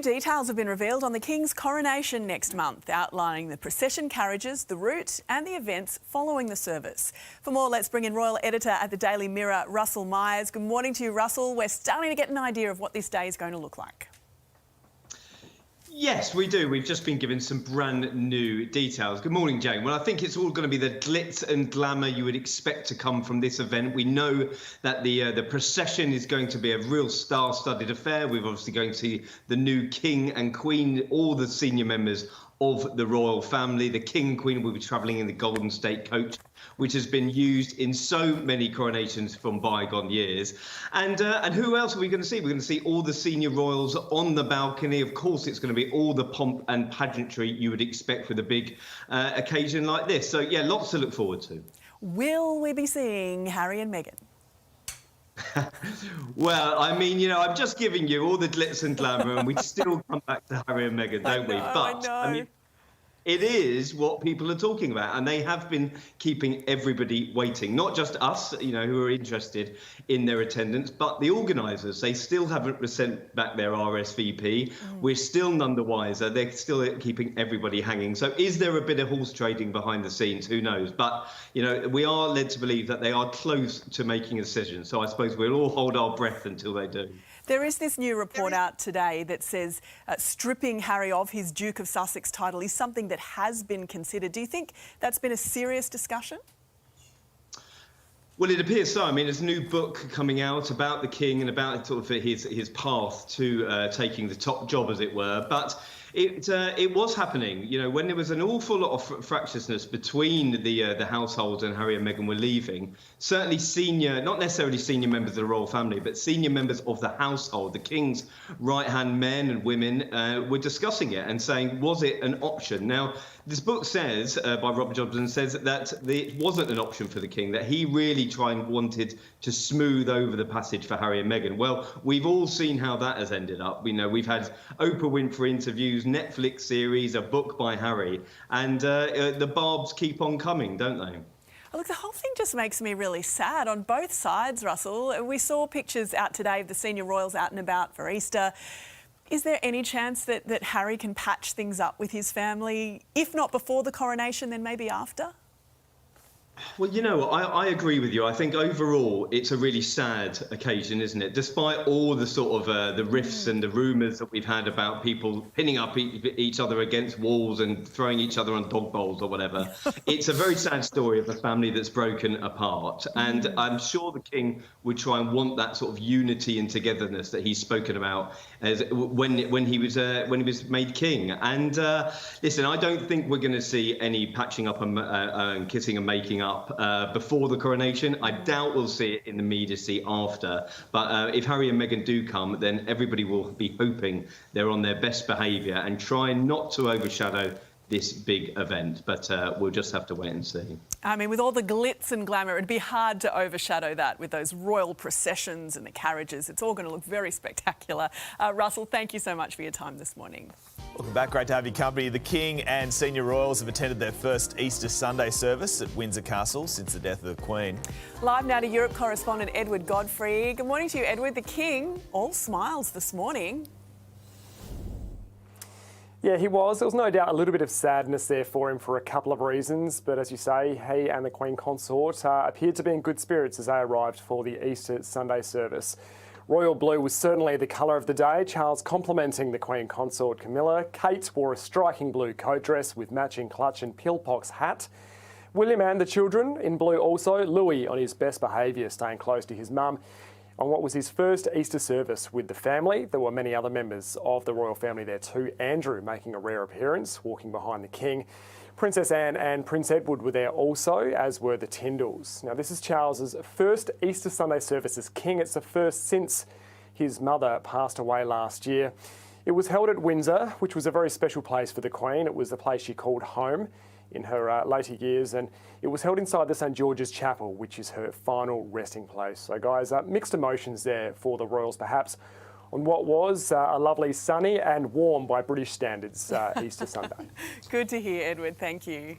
New details have been revealed on the King's coronation next month, outlining the procession carriages, the route and the events following the service. For more, let's bring in Royal Editor at the Daily Mirror, Russell Myers. Good morning to you, Russell. We're starting to get an idea of what this day is going to look like. Yes, we do. We've just been given some brand new details. Good morning, Jane. Well, I think it's all going to be the glitz and glamour you would expect to come from this event. We know that the procession is going to be a real star-studded affair. We're obviously going to see the new King and Queen, all the senior members of the royal family. The King and Queen will be travelling in the Golden State coach, which has been used in so many coronations from bygone years. And who else are we going to see? We're going to see all the senior royals on the balcony. Of course, it's going to be all the pomp and pageantry you would expect with a big occasion like this. So, yeah, lots to look forward to. Will we be seeing Harry and Meghan? Well, I mean, you know, I'm just giving you all the glitz and glamour, and we still come back to Harry and Meghan, don't we? But I mean, it is what people are talking about, and they have been keeping everybody waiting, not just us, you know, who are interested in their attendance, but the organisers. They still haven't sent back their RSVP. We're still none the wiser. They're still keeping everybody hanging. So is there a bit of horse trading behind the scenes? Who knows? But, you know, we are led to believe that they are close to making a decision. So I suppose we'll all hold our breath until they do. There is this new report out today that says stripping Harry of his Duke of Sussex title is something that has been considered. Do you think that's been a serious discussion? Well, it appears so. I mean, there's a new book coming out about the King and about sort of his path to taking the top job, as it were. But it was happening, you know, when there was an awful lot of fractiousness between the household and Harry and Meghan were leaving. Certainly senior, not necessarily senior members of the royal family, but senior members of the household, the King's right-hand men and women, were discussing it and saying, was it an option? Now, this book says, by Robert Jobson, says that it wasn't an option for the King, that he really wanted to smooth over the passage for Harry and Meghan. Well, we've all seen how that has ended up. You know, we've had Oprah Winfrey interviews, Netflix series, a book by Harry, and the barbs keep on coming, don't they? Look, the whole thing just makes me really sad on both sides, Russell. We saw pictures out today of the senior royals out and about for Easter. Is there any chance that Harry can patch things up with his family, if not before the coronation, then maybe after? Well, you know, I agree with you. I think overall it's a really sad occasion, isn't it? Despite all the sort of the rifts and the rumours that we've had about people pinning up each other against walls and throwing each other on dog bowls or whatever, it's a very sad story of a family that's broken apart. And I'm sure the King would try and want that sort of unity and togetherness that he's spoken about as when he was made king. And listen, I don't think we're going to see any patching up and kissing and making up before the coronation. I doubt we'll see it in the immediacy after. But if Harry and Meghan do come, then everybody will be hoping they're on their best behaviour and trying not to overshadow this big event. But we'll just have to wait and see. I mean, with all the glitz and glamour, it'd be hard to overshadow that with those royal processions and the carriages. It's all going to look very spectacular. Russell, thank you so much for your time this morning. Welcome back. Great to have your company. The King and senior royals have attended their first Easter Sunday service at Windsor Castle since the death of the Queen. Live now to Europe correspondent Edward Godfrey. Good morning to you, Edward. The King, all smiles this morning. Yeah, he was. There was no doubt a little bit of sadness there for him for a couple of reasons. But as you say, he and the Queen Consort appeared to be in good spirits as they arrived for the Easter Sunday service. Royal blue was certainly the colour of the day, Charles complimenting the Queen Consort Camilla. Kate wore a striking blue coat dress with matching clutch and pillpox hat. William and the children in blue also. Louis on his best behaviour, staying close to his mum. On what was his first Easter service with the family, there were many other members of the royal family there too. Andrew making a rare appearance, walking behind the King. Princess Anne and Prince Edward were there also, as were the Tyndalls. Now, this is Charles's first Easter Sunday service as King. It's the first since his mother passed away last year. It was held at Windsor, which was a very special place for the Queen. It was the place she called home in her later years, and it was held inside the St George's Chapel, which is her final resting place. So guys, mixed emotions there for the royals perhaps on what was a lovely sunny and warm by British standards Easter Sunday. Good to hear, Edward. Thank you.